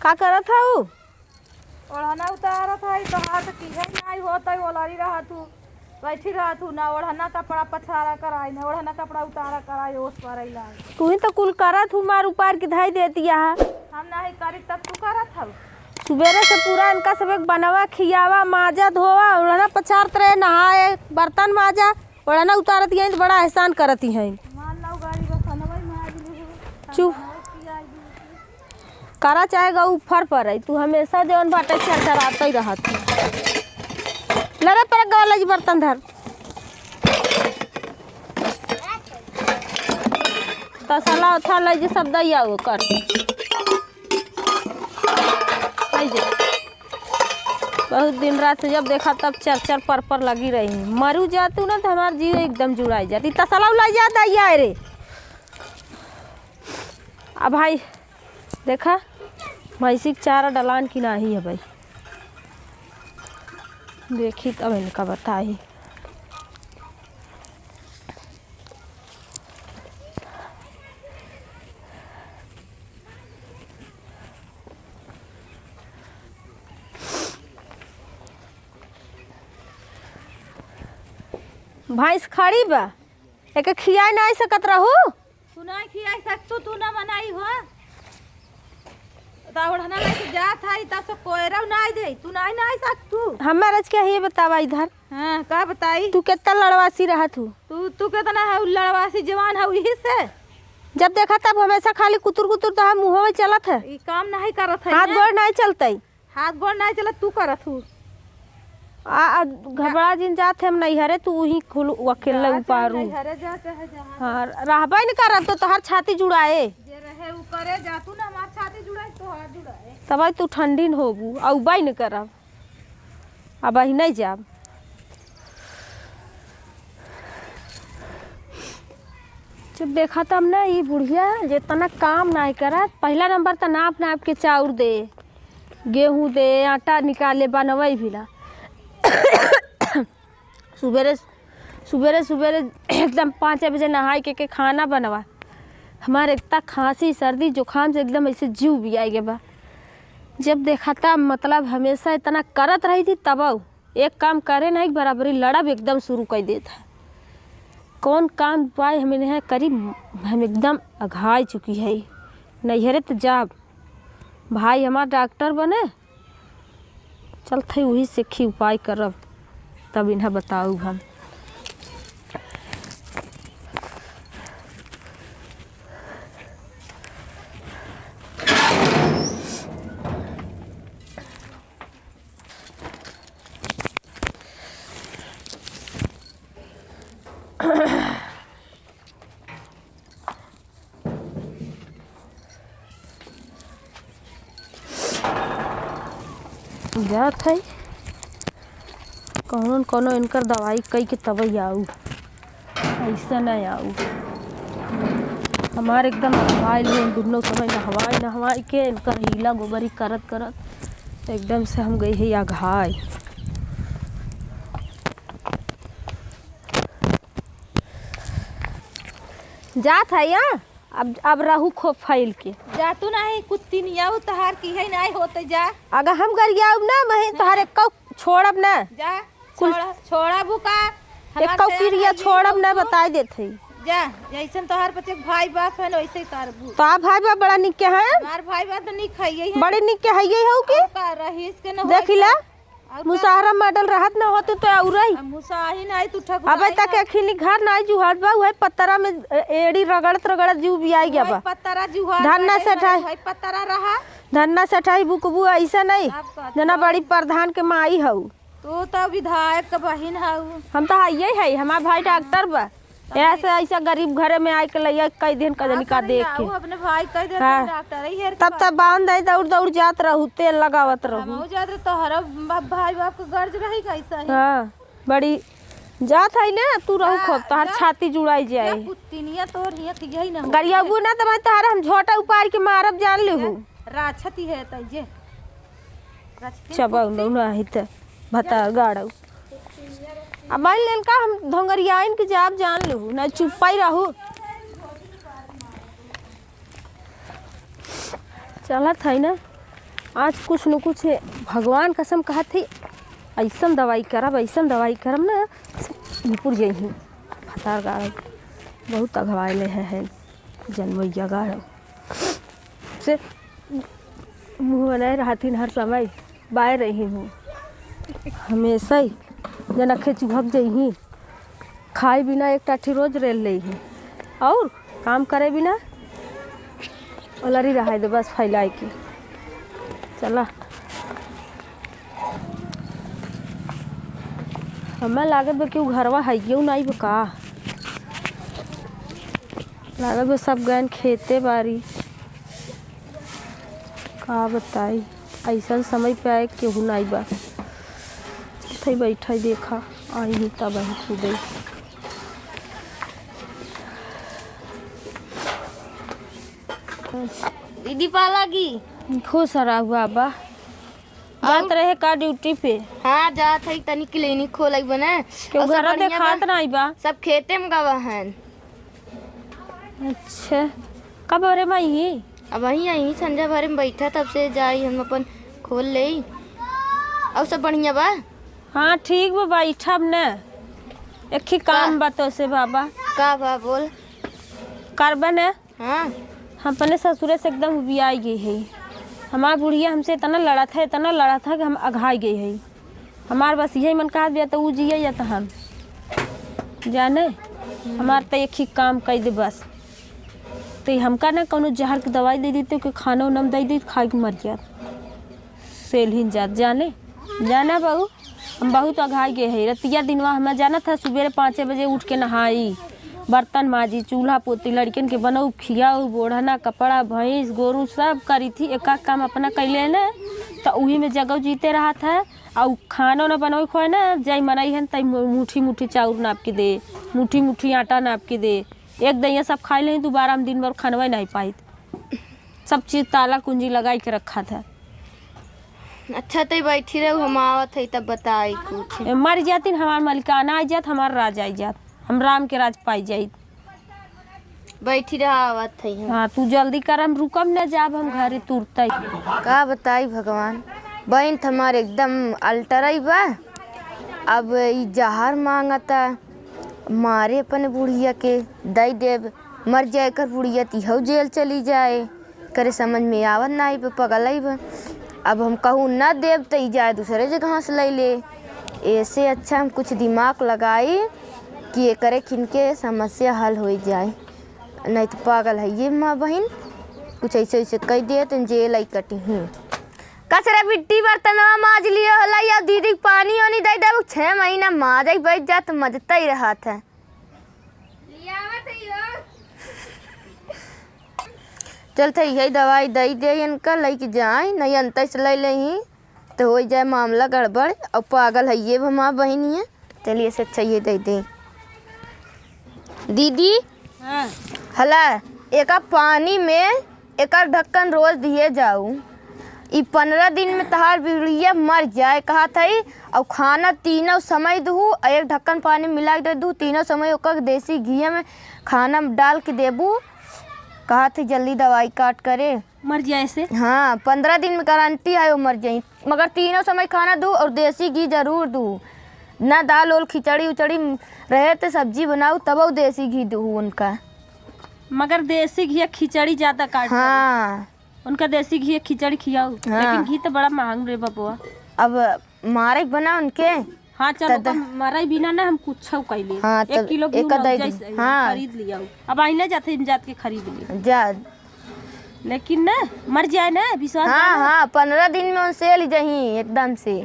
का करत हऊ? ओढ़ना उतारत है तो हाथ की है नहीं होता ओलारी रहा तू बैठी रहा तू ना ओढ़ना कपड़ा पछाड़ा कराई ना ओढ़ना कपड़ा उतारा कराई ओस पर ला तू ही तो कुल करत हूँ मार उपार के धाई देती है। हम नहीं करी तब तू करत हऊ। सुबेरे से पूरा इनका सब एक बनवा खियावा माजा धोवा ओढ़ना पछाड़त रहे नहाए बर्तन माजा ओढ़ना उतारत है तो बड़ा एहसान करती है। मान लो गाड़ी का खनवा मार चुप करा चाहेगा ऊपर पर है तू हमेशा जवन बाटे चरचराता ही रहत लड़े पर गवाला जी बर्तन धर तसला उठा ले जी सब दैया वो कर बहुत दिन रात जब देखा तब चर पर लगी रही मरू जाती ना तो हमारा जीव एकदम जुड़ाई जाती तसला उलाई जा दैया रे। अब भाई देखा भैंसी चारा डलान की नहीं है भाई देखी तब इनका बताई। भैंस खड़ी बा एक खिया नहीं सकत रहू तू नहीं खिया सकतू तू ना बनाई हो ओढ़ना लेके जात है तब से कोयरा नहीं दे तू नहीं सकतू। हमारा क्या है बतावा इधर। हाँ का बताई तू कितना लड़वासी रहा तू कितना है लड़वासी जवान है यही से जब देखा तब हमेशा खाली कुतुर कुतुर तो हम मुँह में चलत है ये काम नहीं करत है हाथ गोड़ नहीं चलते हाथ गोड़ नहीं चलत तू करत हूँ घबरा जिन जात हम नहीं हरे तू वही खुल अकेले उपारू हाँ रहबा नहीं करब तो तोहर छाती जुड़ाए जे रहे उ करे जा तू ना हमार छाती जुड़ाए तोहर जुड़ाए तब तू ठंडी न होबू औबा नहीं करब अब ही नहीं जाब। जब देखा तब ना ये बुढ़िया जितना काम नहीं करत पहला नंबर तो नाप नाप के चाउर दे गेहूँ दे आटा निकाले बनवई भी ला सुबेरे सुबेरे सुबेरे एकदम 5 बजे नहाई के खाना बनवा हमारे इतना खांसी सर्दी जुकाम से एकदम ऐसे जीव भी आई बा। जब देखा था मतलब हमेशा इतना करत रही थी तब एक काम करे नहीं बराबरी लड़ब एकदम शुरू कर देता कौन काम पाए हमें नहीं करी हम एकदम अघाई चुकी है नैहरे तो जाब भाई हमारा डॉक्टर बने चलते वही सीखी उपाय करब तब इन्हें बताऊ हम। जात है कौनो इनकर दवाई कई के तब आऊ ऐसा नहीं आऊ हमारे एकदम नहवाई दुनों समय नहवाई के इनकर हीला गोबरी करत करत एकदम से हम गई है या घाय। जात है यहाँ अब रहू खूब फैल के जा तू नहीं कुत्ती नहीं आऊ तहार की है नहीं होते जा अगर हम गरियाऊ ना वही तोहर एक छोड़ब ना जा छोड़ा बुका एक क्रिया छोड़ब ना बताई देते जा जैसन तोहर बच्चे भाई बाप है वैसे करबू तो आप भाई बाप बड़ा निक के हैं हमार भाई बाप तो निक है बड़े निक के है हो के रहीस के न देखिला मुसाहरा मॉडल रहत ना होते तो औरई मुसाही नहीं तू ठग अबे तक अखिली घर नहीं जुहात बा वही पत्तरा में एड़ी रगड़त जीव भी आई गया बा पत्तरा जुहा धन्ना सठाई भाई पत्तरा रहा धन्ना सठाई बुकबू ऐसा नहीं जना बड़ी प्रधान के माई हऊ तू तो विधायक के बहन हऊ हम तो यही है हमार भाई डॉक्टर बा ऐसे ऐसा गरीब घरे में आई के लिया कई दिन का जनिका देख के अपने भाई कह दे हाँ। डॉक्टर ही तब तब बांध दे दौड़ दौड़ जात रहू तेल लगावत रहू हम जात तो हर भाई बाप के गर्ज रही कैसा है हाँ बड़ी जात है ना तू रहू खूब तोहर छाती जुड़ाई जाए कुत्तीनिया तोर हिया कि यही ना गरियाबू ना तो तोहर हम झोटा उपार के मारब जान लेहू राछती है त जे चबाऊ ना है त बता गाड़ू अब मान लेल का हम धोंगरियाइन के जाब जान लेहू ना चुप्पाई रहू चलत है ना आज कुछ न कुछ भगवान कसम कहा थी ऐसन दवाई करब ना निपुर जही फतार गाड़ बहुत अगवाइले है जनमैया गाड़ से मुँह बनाए रहती हर समय बाय रही हूँ हमेशा ही जनखे चुभक जही खाए बिना एक टाठी रोज रेल ले ही और काम करे बिना अलरी रहा दे बस फैलाए के चला हमें लागत बा कि घरवा है नहीं बा का लागत बा सब गए खेते बारी का बताई ऐसा समय पे आए केहू नहीं बा थी बैठा देखा आई ही तब ही खुदे दीदी पाला की खुश रहा हुआ बा जात रहे का ड्यूटी पे हाँ जात है तनी क्लिनिक खोल बने क्यों घर देखात नहीं बा सब खेते में गवा हैं। अच्छा कब अरे माई ही अब वहीं आई संजय भरे में बैठा तब से जाई हम अपन खोल ले और सब बढ़िया बा। हाँ ठीक बा बैठा न एक ही काम बा तो से बाबा का बा बोल करबा न हाँ हम अपने ससुरे से एकदम उबियाई गई है हमार बुढ़िया हमसे इतना लड़ा था कि हम अघाई गई है हमार बस यही मन कहा दिया तो वो जिये या तो हम जाने हमार तो एक ही काम कर दे बस तो हमका ना कोनो जहर की दवाई दे देते कि खाना उनम दे दी खा के मर जात सेल ही जात जाने जाना बहू हम बहुत अघाई गए है रतिया दिनवा हमें जाना था सुबह 5 बजे उठ के नहाई बर्तन माजी चूल्हा पोती लड़किन के बनऊ खियाऊ बोढ़ना कपड़ा भैंस गोरू सब करी थी एक काम अपना कैले न तो वही में जगह जीते रहा था और खाना न बनऊ खोए ना जय मनई है तई मुठी मुठी चाउर नाप के दे मुठी मुठी आटा नाप के दे एक दैया सब खाए ले दोबारा हम दिन भर खानवा नहीं पाई सब चीज़ ताला कुंजी लगाई के रखा था। अच्छा तो बैठी रहो हम आवत है तब बताई कुछ मर जाती हमार मलिकाना आ जात हमार राज आ जात हम राम के राज पाई जाई बैठी रहा आवत है। हाँ तू जल्दी कर हम रुकम न जाब हम घरे तुरते का बताई भगवान बहन हमारे एकदम अल्टरई बा अब ई जहर मांगता मारे अपने बुढ़िया के दई देव मर जाए कर बुढ़िया तिहौ जेल चली जाए करे समझ में आवत नहीं पगलई बा अब हम कहूँ न देव तो जाए दूसरे जगह से ले ले ऐसे अच्छा हम कुछ दिमाग लगाई कि ये करे किनके समस्या हल हो जाए नहीं तो पागल है ये माँ बहन कुछ ऐसे ऐसे कह दिए तो जेल आई कटी हूँ कचरा बिट्टी बर्तनवा माज लिए होला या दीदी पानी वानी दे दे 6 महीना माज ही बैठ जा तो मजता ही रहा था। चलते यही दवाई दे दे इनका लेके जाए नहीं अंत से ले लें तो हो जाए मामला गड़बड़ और पागल है ये माँ बहनी है चलिए से अच्छा ये दे दे दीदी। हाँ। हला एक पानी में एक ढक्कन रोज दिए जाऊँ 15 दिन में तहार बिड़िया मर जाए कहा था और खाना तीनों समय दूँ एक ढक्कन पानी मिला के दूँ तीनों समय ओकर देसी घी में खाना डाल के देबू कहा थी जल्दी दवाई काट करे मर जाए से। हाँ 15 दिन में गारंटी है वो मर जाए मगर तीनों समय खाना दूँ और देसी घी जरूर दूँ ना दाल ओल खिचड़ी उचड़ी रहे तो सब्जी बनाऊँ तब वो देसी घी दूँ उनका मगर देसी घी खिचड़ी ज्यादा काट हाँ उनका देसी घी खिचड़ी खियाओ। हाँ। लेकिन घी तो बड़ा महंग रे बबुआ अब मारे बना उनके हाँ चलो तो मराई बिना ना हम कुछ कैले हाँ, 1 किलो घी हाँ। खरीद लिया अब आई ना जाते जात के खरीद लिया जा लेकिन ना मर जाए ना विश्वास हाँ हाँ 15 दिन में उनसे ले जाही एकदम से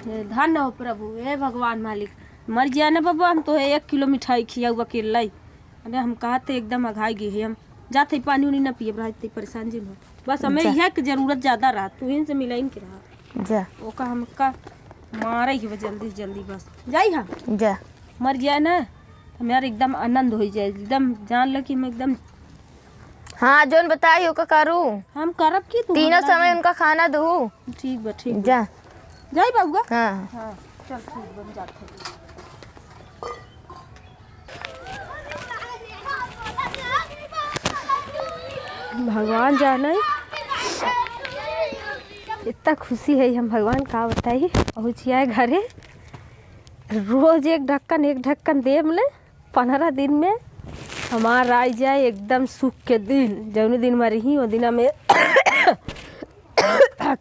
धन्य हो प्रभु हे भगवान मालिक मर जाए ना बाबा हम तो 1 किलो मिठाई खियाऊ अकेला अरे हम कहा थे एकदम अघाई गए हम जाते पानी उनी ना पिए रहते परेशान जिन हो बस हमें यह की जरूरत ज्यादा रहा तू ही से मिलाइन के रहा जा ओका हमका मारे ही जल्दी जल्दी बस जाई हम जा मर जाए ना हम यार एकदम आनंद हो जाए एकदम जान लो कि हम एकदम हाँ जोन बताई ओका करू हम करब की तू तीनों समय उनका खाना दूँ ठीक बा ठीक जा जाई बाबूगा हाँ हाँ चल ठीक बन जाते भगवान जाने इतना खुशी है हम भगवान का बताई। पहुँचिए घरे, रोज एक ढक्कन देव ले 15 दिन में हमार आ जाए एकदम सुख के दिन। जौन दिन में रही वो दिन में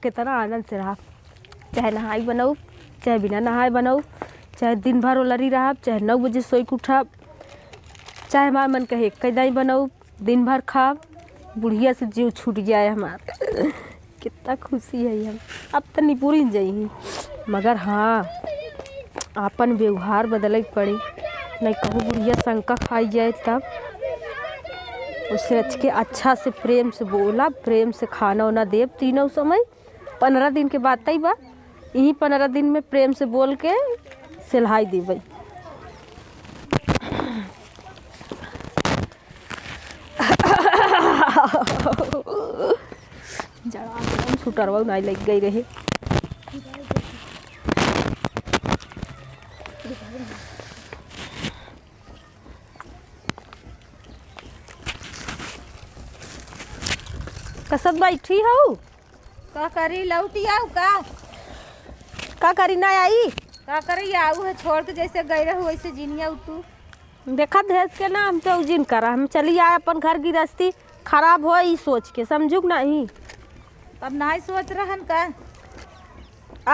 कितना आनंद से रहा, चाहे नहाई बनाऊ चाहे बिना नहाए बनाऊ, चाहे दिन भर ओलरी रहा, चाहे 9 बजे सोई के उठा, चाहे हमार मन कहे कई बनाऊ, दिन भर खा, बुढ़िया से जीव छूट जाए हमार। कितना खुशी है हम। अब तो निपुरी जाई, मगर हाँ अपन व्यवहार बदले पड़ी, नहीं कहूँ बुढ़िया शंका खाई जाए तब उससे अच्छा से प्रेम से बोला, प्रेम से खाना वाना देव तीनों समय। 15 दिन के बाद तई बा, यही 15 दिन में प्रेम से बोल के सिलहाई देवे। जड़ा छुटरवा नहीं लग गई रही। कसब बैठी हो का करी लौटी आऊ का करी ना आई का करी आऊ है छोड़ के जैसे गई रहू वैसे जीनिया तू देखा देश के ना हम तो जिन करा, हम चली आए अपन घर गृहस्थी खराब हो ई सोच के, समझुक नहीं। अब नहीं सोच रहन का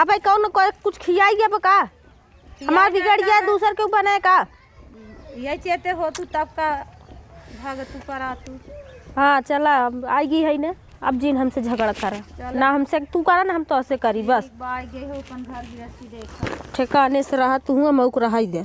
अब कौन कुछ खियाई गया का हमार बिगड़ गया दूसर के ऊपर है का। यही चेते हो तू तब का भाग तू करा तू। हाँ चला अब आएगी है ना, अब जिन हमसे झगड़ा करा ना, हमसे तू करा ना हम तो ऐसे करी बस। बाई गए हो अपन घर गृहस्थी देखा ठेकाने से रहा तू मऊक रहा दे।